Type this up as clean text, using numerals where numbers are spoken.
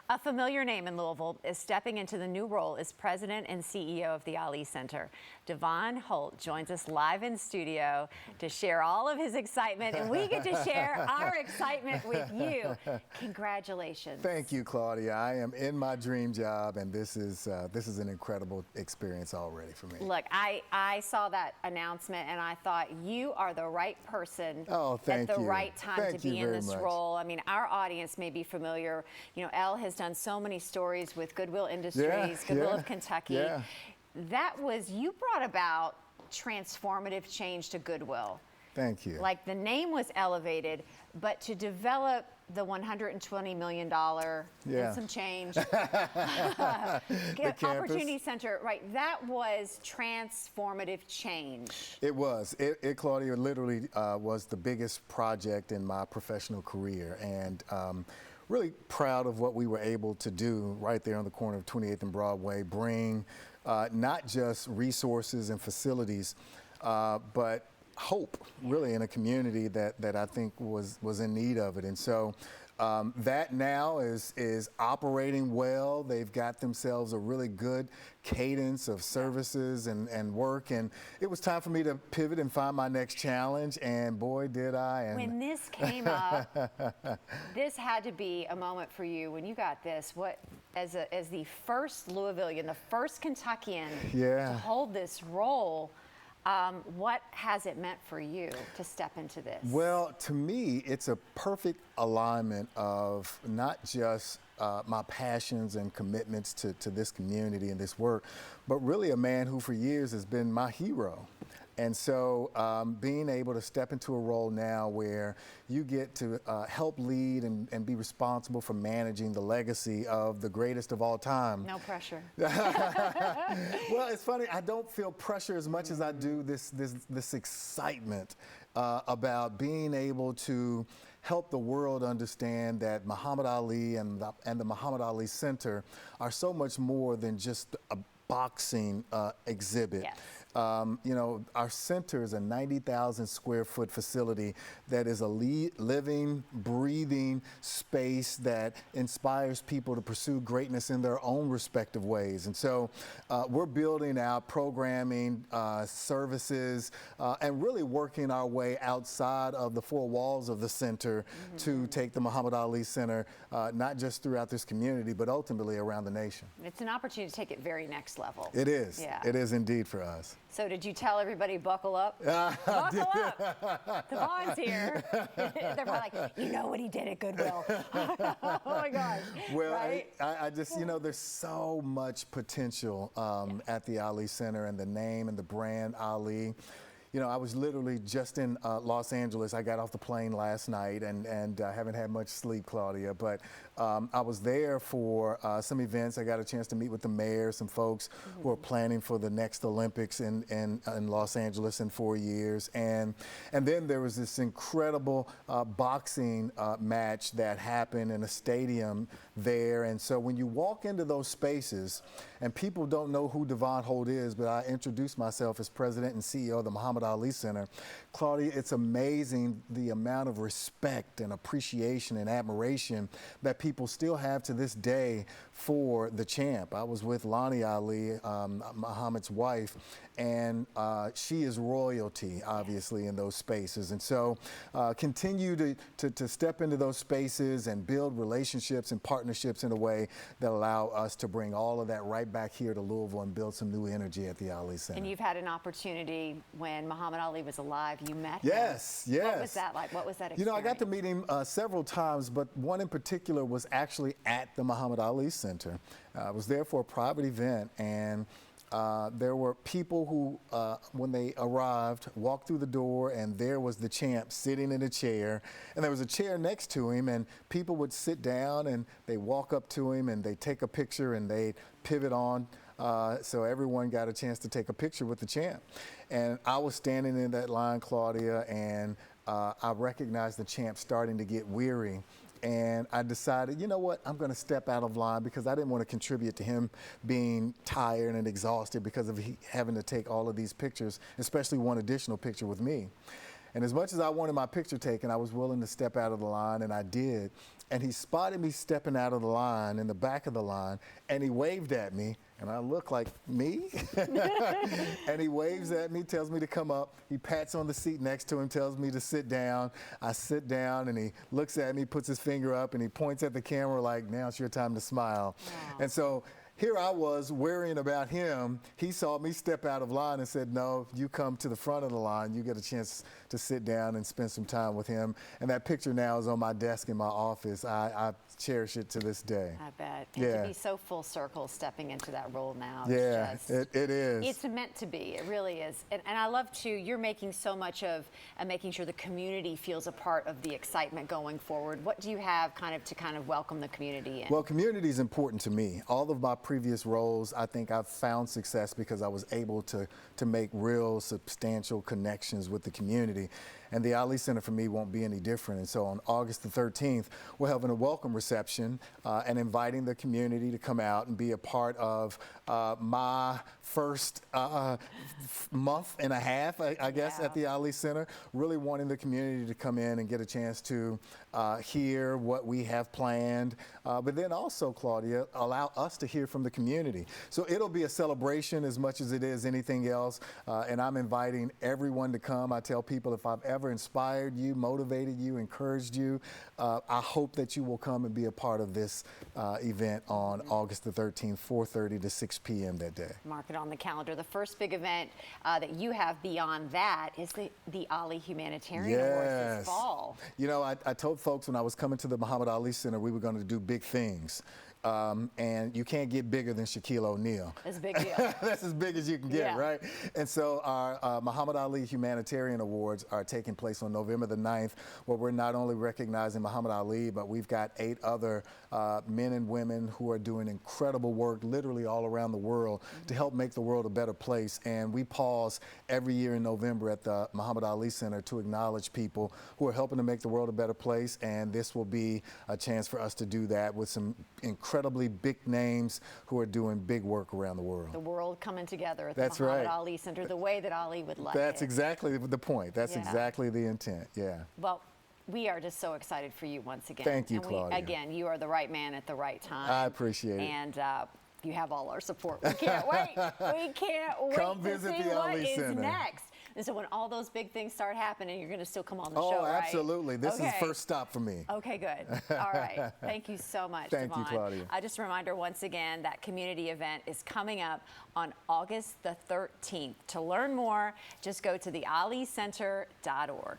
A familiar name in Louisville is stepping into the new role as president and CEO of the Ali Center. Devone Holt joins us live in studio to share all of his excitement, and we get to share our excitement with you. Congratulations. Thank you, Claudia. I am in my dream job, and this is an incredible experience already for me. Look, I saw that announcement, and I thought you are the right person at the right time to be in this much. role. I mean, our audience may be familiar. You know, Elle has done so many stories with Goodwill Industries, Goodwill of Kentucky. That was, you brought about transformative change to Goodwill. Thank you. Like, the name was elevated, but to develop the $120 million and some change Opportunity Center, right? That was transformative change. It was. It Claudia, literally was the biggest project in my professional career, and really proud of what we were able to do right there on the corner of 28th and Broadway. Bring not just resources and facilities, but hope, really, in a community that I think was in need of it. And so that now is operating well. They've got themselves a really good cadence of services and work, and it was time for me to pivot and find my next challenge, and boy did I. And when this came up, this had to be a moment for you when you got this. What, as the first Louisvillian, the first Kentuckian to hold this role, what has it meant for you to step into this? Well, to me, it's a perfect alignment of not just my passions and commitments to this community and this work, but really a man who for years has been my hero. And so being able to step into a role now where you get to help lead and be responsible for managing the legacy of the greatest of all time. No pressure. Well, it's funny, I don't feel pressure as much as I do this excitement about being able to help the world understand that Muhammad Ali and the Muhammad Ali Center are so much more than just a boxing exhibit. Yes. You know, our center is a 90,000 square foot facility that is a living, breathing space that inspires people to pursue greatness in their own respective ways. And so we're building out programming, services, and really working our way outside of the four walls of the center to take the Muhammad Ali Center, not just throughout this community, but ultimately around the nation. It's an opportunity to take it very next level. It is. Yeah. It is indeed for us. So did you tell everybody, buckle up? Buckle up. Devon's here. They're probably like, you know what he did at Goodwill. Oh my gosh. Well, right? I just, you know, there's so much potential at the Ali Center, and the name and the brand Ali. You know, I was literally just in Los Angeles. I got off the plane last night, and I haven't had much sleep, Claudia, but I was there for some events. I got a chance to meet with the mayor, some folks who are planning for the next Olympics in Los Angeles in 4 years. And then there was this incredible boxing match that happened in a stadium there. And so when you walk into those spaces, and people don't know who Devone Holt is, but I introduced myself as president and CEO of the Muhammad Ali Center. Claudia, it's amazing the amount of respect and appreciation and admiration that people still have to this day for the champ. I was with Lonnie Ali, Muhammad's wife, and she is royalty, obviously, in those spaces. And so continue to step into those spaces and build relationships and partnerships in a way that allow us to bring all of that right back here to Louisville and build some new energy at the Ali Center. And you've had an opportunity when Muhammad Ali was alive. You met him. Yes, yes. What was that like? What was that experience? You know, I got to meet him several times, but one in particular was actually at the Muhammad Ali Center. I was there for a private event, and there were people who, when they arrived, walked through the door, and there was the champ sitting in a chair, and there was a chair next to him, and people would sit down, and they walk up to him, and they take a picture, and they pivot on. So everyone got a chance to take a picture with the champ. And I was standing in that line, Claudia, and I recognized the champ starting to get weary. And I decided, you know what, I'm going to step out of line because I didn't want to contribute to him being tired and exhausted because of having to take all of these pictures, especially one additional picture with me. And as much as I wanted my picture taken, I was willing to step out of the line, and I did. and he spotted me stepping out of the line, in the back of the line, and he waved at me, and I look like, me? And he waves at me, tells me to come up. He pats on the seat next to him, tells me to sit down. I sit down, and he looks at me, puts his finger up, and he points at the camera like, now it's your time to smile. Wow. And so here I was worrying about him. He saw me step out of line and said, no, you come to the front of the line. You get a chance to sit down and spend some time with him. And that picture now is on my desk in my office. I cherish it to this day. I bet. And Yeah. to be so full circle stepping into that role now. Yeah, it's it is. It's meant to be. It really is. And I love, too, you're making so much of making sure the community feels a part of the excitement going forward. What do you have to welcome the community in? Well, community is important to me. All of my previous roles, I think I've found success because I was able to make real substantial connections with the community. And the Ali Center for me won't be any different. And so on August the 13th, we're having a welcome reception and inviting the community to come out and be a part of my first month and a half, I guess, Yeah. at the Ali Center. Really wanting the community to come in and get a chance to hear what we have planned, but then also, Claudia, allow us to hear from the community. So it'll be a celebration as much as it is anything else, and I'm inviting everyone to come. I tell people, if I've ever inspired you, motivated you, encouraged you, I hope that you will come and be a part of this event on August the 13th, 4:30 to 6 p.m. that day. Mark it on the calendar. The first big event that you have beyond that is the Ali Humanitarian Awards this fall. You know, I told folks when I was coming to the Muhammad Ali Center, we were going to do big things. And you can't get bigger than Shaquille O'Neal. That's a big deal. That's as big as you can get, Yeah. right? And so our Muhammad Ali Humanitarian Awards are taking place on November the 9th, where we're not only recognizing Muhammad Ali, but we've got 8 other men and women who are doing incredible work literally all around the world to help make the world a better place. And we pause every year in November at the Muhammad Ali Center to acknowledge people who are helping to make the world a better place. And this will be a chance for us to do that with some incredibly big names who are doing big work around the world. The world coming together at the That's Muhammad right. Ali Center the way that Ali would like That's it. exactly the point. That's Yeah. exactly the intent. Yeah. Well, we are just so excited for you once again. Thank you, And Claudia. Again, you are the right man at the right time. I appreciate it. And you have all our support. We can't wait. We can't wait Come to visit see the what Ali is Center. next. And so when all those big things start happening, you're going to still come on the Oh, show, right? absolutely. This is Okay. the first stop for me. Okay, good. All right. Thank you so much, Thank you, Devone. Claudia. Just a reminder once again, that community event is coming up on August the 13th. To learn more, just go to thealicenter.org.